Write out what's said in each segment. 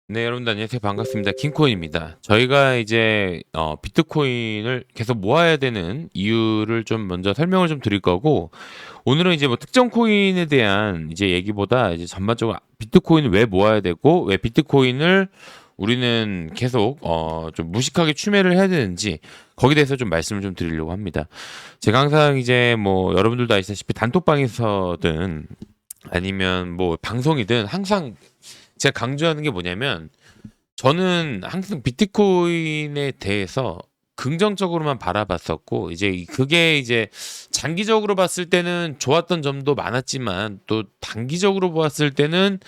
네, 여러분들 안녕하세요. 반갑습니다. 킹코인입니다. 저희가 이제 비트코인을 계속 모아야 되는 이유를 좀 먼저 설명을 좀 드릴 거고, 오늘은 이제 뭐 특정 코인에 대한 이제 얘기보다 이제 전반적으로 비트코인을 왜 모아야 되고, 왜 비트코인을 우리는 계속 좀 무식하게 추매를 해야 되는지 거기에 대해서 좀 말씀을 좀 드리려고 합니다. 제가 항상 이제 뭐 여러분들도 아시다시피 단톡방에서든 아니면 뭐 방송이든 항상 제가 강조하는 게 뭐냐면, 저는 항상 비트코인에 대해서 긍정적으로만 바라봤었고, 그게 이제 장기적으로 봤을 때는 좋았던 점도 많았지만, 또 단기적으로 보았을 때는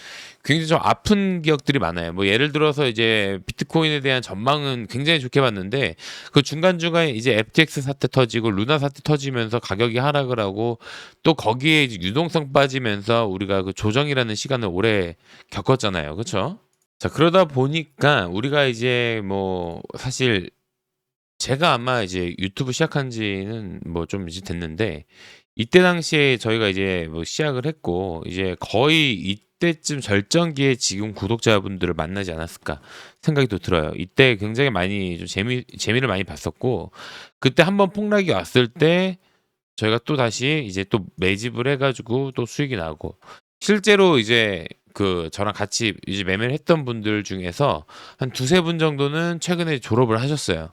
굉장히 좀 아픈 기억들이 많아요. 뭐 예를 들어서 이제 비트코인에 대한 전망은 굉장히 좋게 봤는데, 그 중간중간에 이제 FTX 사태 터지고 루나 사태 터지면서 가격이 하락을 하고, 또 거기에 이제 유동성 빠지면서 우리가 그 조정이라는 시간을 오래 겪었잖아요. 그렇죠? 자, 그러다 보니까 우리가 이제 뭐 사실 제가 아마 이제 유튜브 시작한 지는 뭐 좀 이제 됐는데, 이때 당시에 저희가 이제 뭐 시작을 했고, 이제 거의 이때쯤 절정기에 지금 구독자분들을 만나지 않았을까 생각이 또 들어요. 이때 굉장히 많이 좀 재미를 많이 봤었고, 그때 한번 폭락이 왔을 때 저희가 또 다시 이제 또 매집을 해가지고 또 수익이 나고, 실제로 이제 그 저랑 같이 이제 매매를 했던 분들 중에서 한 두세 분 정도는 최근에 졸업을 하셨어요.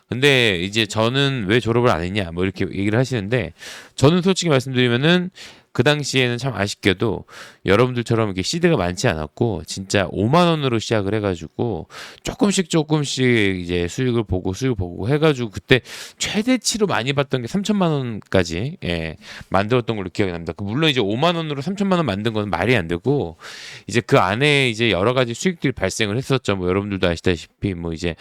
근데 이제 저는 왜 졸업을 안 했냐 뭐 이렇게 얘기를 하시는데, 저는 솔직히 말씀드리면은 그 당시에는 참 아쉽게도 여러분들처럼 이렇게 시대가 많지 않았고, 진짜 5만 원으로 시작을 해가지고 조금씩 이제 수익을 보고 해가지고, 그때 최대치로 많이 받던 게 3천만 원까지 만들었던 걸로 기억이 납니다. 물론 이제 5만 원으로 3천만 원 만든 건 말이 안 되고, 이제 그 안에 이제 여러 가지 수익들이 발생을 했었죠. 뭐 여러분들도 아시다시피 뭐 이제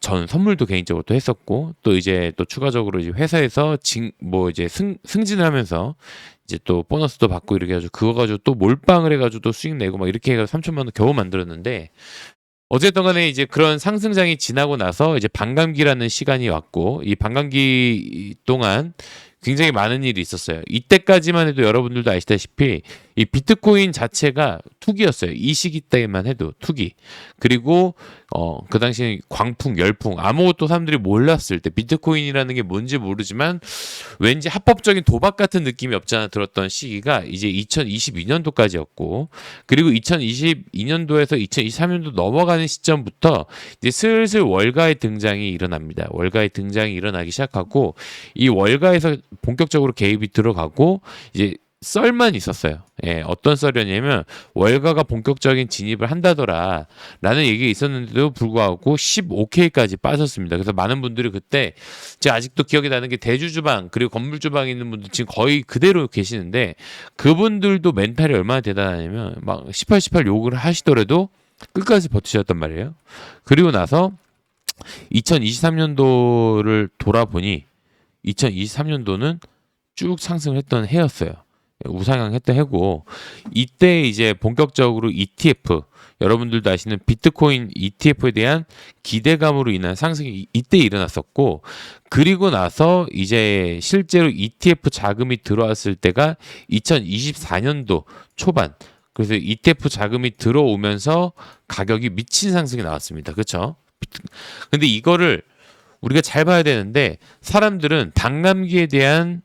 전 선물도 개인적으로 또 했었고, 또 이제 또 추가적으로 이제 회사에서 뭐 이제 승진을 하면서 이제 또 보너스도 받고 이렇게 해가지고 그거 가지고 또 몰빵을 해가지고 또 수익 내고 막 이렇게 해서 3천만 원 겨우 만들었는데, 어쨌든 간에 이제 그런 상승장이 지나고 나서 이제 반감기라는 시간이 왔고, 이 반감기 동안 굉장히 많은 일이 있었어요. 이때까지만 해도 여러분들도 아시다시피 이 비트코인 자체가 투기였어요. 이 시기 때만 해도 투기. 그리고 그 당시에 광풍, 열풍, 아무것도 사람들이 몰랐을 때, 비트코인이라는 게 뭔지 모르지만 왠지 합법적인 도박 같은 느낌이 없잖아 들었던 시기가 이제 2022년도까지였고, 그리고 2022년도에서 2023년도 넘어가는 시점부터 이제 슬슬 월가의 등장이 일어납니다. 월가의 등장이 일어나기 시작하고, 이 월가에서 본격적으로 개입이 들어가고, 이제 썰만 있었어요. 어떤 썰이었냐면, 월가가 본격적인 진입을 한다더라 라는 얘기가 있었는데도 불구하고 15K까지 빠졌습니다. 그래서 많은 분들이 그때, 제가 아직도 기억이 나는 게 대주주방 그리고 건물주방에 있는 분들 지금 거의 그대로 계시는데, 그분들도 멘탈이 얼마나 대단하냐면 막 18 욕을 하시더라도 끝까지 버티셨단 말이에요. 그리고 나서 2023년도를 돌아보니 2023년도는 쭉 상승을 했던 해였어요. 우상향했던 해고, 이때 이제 본격적으로 ETF, 여러분들도 아시는 비트코인 ETF에 대한 기대감으로 인한 상승이 이때 일어났었고, 그리고 나서 이제 실제로 ETF 자금이 들어왔을 때가 2024년도 초반. 그래서 ETF 자금이 들어오면서 가격이 미친 상승이 나왔습니다. 그렇죠? 근데 이거를 우리가 잘 봐야 되는데, 사람들은 반감기에 대한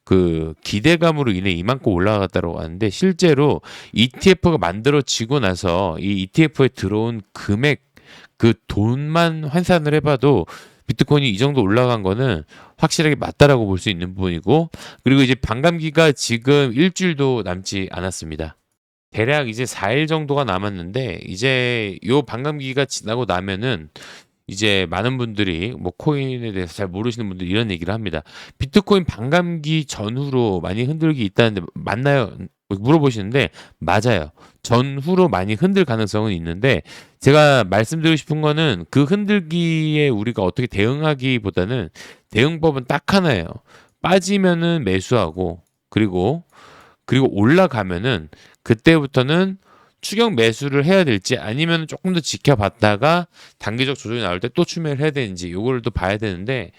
그 기대감으로 인해 이만큼 올라갔다고 하는데, 실제로 ETF가 만들어지고 나서 이 ETF에 들어온 금액, 그 돈만 환산을 해봐도 비트코인이 이 정도 올라간 거는 확실하게 맞다라고 볼 수 있는 부분이고, 그리고 이제 반감기가 지금 일주일도 남지 않았습니다. 대략 이제 4일 정도가 남았는데, 이제 요 반감기가 지나고 나면은 이제 많은 분들이 뭐 코인에 대해서 잘 모르시는 분들이 이런 얘기를 합니다. 비트코인 반감기 전후로 많이 흔들기 있다는데 맞나요? 물어보시는데, 맞아요. 전후로 많이 흔들 가능성은 있는데, 제가 말씀드리고 싶은 거는 그 흔들기에 우리가 어떻게 대응하기보다는 대응법은 딱 하나예요. 빠지면은 매수하고, 그리고 올라가면은 그때부터는 추격 매수를 해야 될지, 아니면 조금 더 지켜봤다가 단기적 조정이 나올 때 또 추매를 해야 되는지, 요거를 또 봐야 되는데,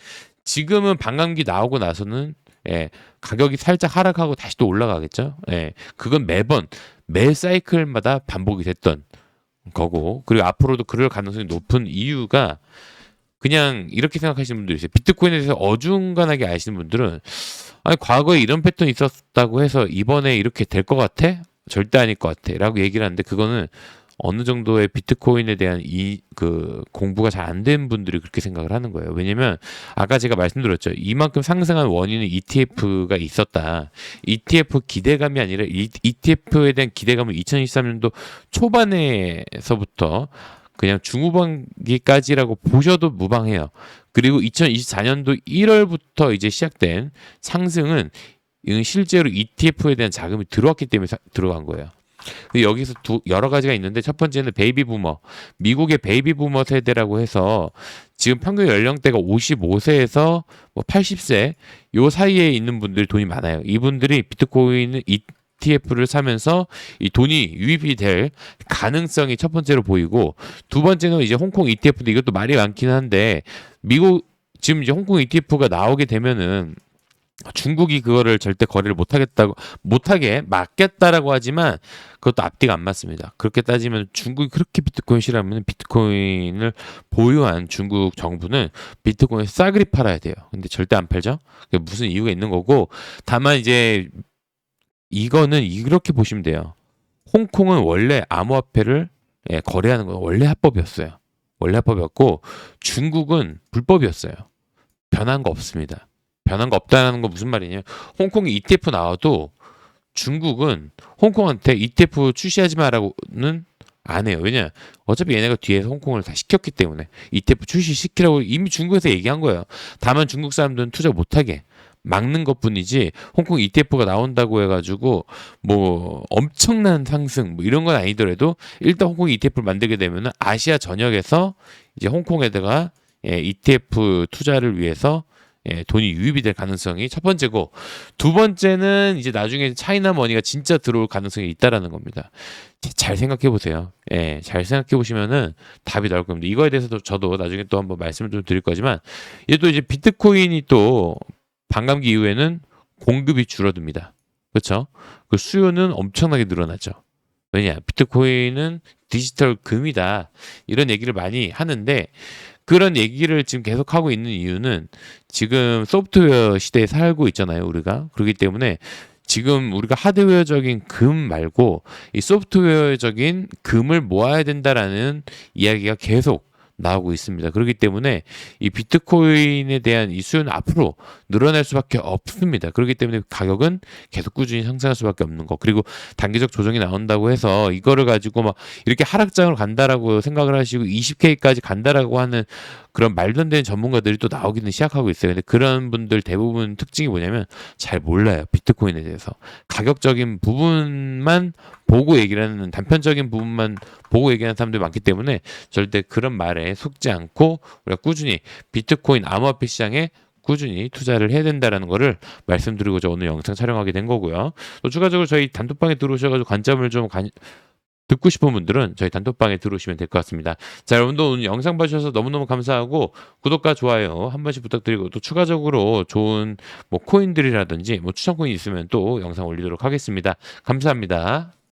지금은 반감기 나오고 나서는 가격이 살짝 하락하고 다시 또 올라가겠죠. 그건 매번 매 사이클마다 반복이 됐던 거고, 그리고 앞으로도 그럴 가능성이 높은 이유가 그냥 이렇게 생각하시는 분들이 있어요. 비트코인에 대해서 어중간하게 아시는 분들은 아니 과거에 이런 패턴이 있었다고 해서 이번에 이렇게 될 것 같아? 절대 아닐 것 같아 라고 얘기를 하는데, 그거는 어느 정도의 비트코인에 대한 그 공부가 잘 안 된 분들이 그렇게 생각을 하는 거예요. 왜냐면 아까 제가 말씀드렸죠. 이만큼 상승한 원인은 ETF가 있었다. ETF 기대감이 아니라 ETF에 대한 기대감은 2023년도 초반에서부터 그냥 중후반기까지라고 보셔도 무방해요. 그리고 2024년도 1월부터 이제 시작된 상승은 이건 실제로 ETF에 대한 자금이 들어왔기 때문에 들어간 거예요. 여기서 여러 가지가 있는데, 첫 번째는 베이비 부머, 미국의 베이비 부머 세대라고 해서 지금 평균 연령대가 55세에서 뭐 80세 요 사이에 있는 분들이 돈이 많아요. 이분들이 비트코인 ETF를 사면서 이 돈이 유입이 될 가능성이 첫 번째로 보이고, 두 번째는 이제 홍콩 ETF도 이것도 말이 많긴 한데, 미국 지금 이제 홍콩 ETF가 나오게 되면은 중국이 그거를 절대 거래를 못하게 막겠다라고 하지만 그것도 앞뒤가 안 맞습니다. 그렇게 따지면 중국이 그렇게 비트코인 싫어하면 비트코인을 보유한 중국 정부는 비트코인 싸그리 팔아야 돼요. 근데 절대 안 팔죠. 그게 무슨 이유가 있는 거고, 다만 이제 이거는 이렇게 보시면 돼요. 홍콩은 원래 암호화폐를 거래하는 건 원래 합법이었어요. 원래 합법이었고 중국은 불법이었어요. 변한 거 없습니다. 변한 거 없다는 건 무슨 말이냐면, 홍콩이 ETF 나와도 중국은 홍콩한테 ETF 출시하지 마라고는 안 해요. 왜냐? 어차피 얘네가 뒤에서 홍콩을 다 시켰기 때문에 ETF 출시시키라고 이미 중국에서 얘기한 거예요. 다만 중국 사람들은 투자 못하게 막는 것뿐이지, 홍콩 ETF가 나온다고 해가지고 뭐 엄청난 상승 뭐 이런 건 아니더라도 일단 홍콩 ETF를 만들게 되면은 아시아 전역에서 이제 홍콩에다가 ETF 투자를 위해서 돈이 유입이 될 가능성이 첫 번째고, 두 번째는 이제 나중에 차이나 머니가 진짜 들어올 가능성이 있다라는 겁니다. 잘 생각해 보세요. 잘 생각해 보시면은 답이 나올 겁니다. 이거에 대해서도 저도 나중에 또 한번 말씀을 좀 드릴 거지만, 얘도 이제 비트코인이 또 반감기 이후에는 공급이 줄어듭니다. 그렇죠? 그 수요는 엄청나게 늘어나죠. 왜냐? 비트코인은 디지털 금이다. 이런 얘기를 많이 하는데, 그런 얘기를 지금 계속 하고 있는 이유는 지금 소프트웨어 시대에 살고 있잖아요, 우리가. 그렇기 때문에 지금 우리가 하드웨어적인 금 말고 이 소프트웨어적인 금을 모아야 된다라는 이야기가 계속 나오고 있습니다. 그렇기 때문에 이 비트코인에 대한 이 수요는 앞으로 늘어날 수밖에 없습니다. 그렇기 때문에 가격은 계속 꾸준히 상승할 수밖에 없는 거. 그리고 단기적 조정이 나온다고 해서 이거를 가지고 막 이렇게 하락장으로 간다라고 생각을 하시고 20K까지 간다라고 하는 그런 말도 안 되는 전문가들이 또 나오기는 시작하고 있어요. 근데 그런 분들 대부분 특징이 뭐냐면 잘 몰라요. 비트코인에 대해서. 가격적인 부분만 보고 얘기를 하는, 단편적인 부분만 보고 얘기하는 사람들이 많기 때문에 절대 그런 말에 속지 않고 우리가 꾸준히 비트코인 암호화폐 시장에 꾸준히 투자를 해야 된다라는 거를 말씀드리고자 오늘 영상 촬영하게 된 거고요. 또 추가적으로 저희 단톡방에 들어오셔가지고 관점을 좀 듣고 싶은 분들은 저희 단톡방에 들어오시면 될 것 같습니다. 자, 여러분도 오늘 영상 봐주셔서 너무너무 감사하고 구독과 좋아요 한 번씩 부탁드리고, 또 추가적으로 좋은 뭐 코인들이라든지 뭐 추천 코인 있으면 또 영상 올리도록 하겠습니다. 감사합니다.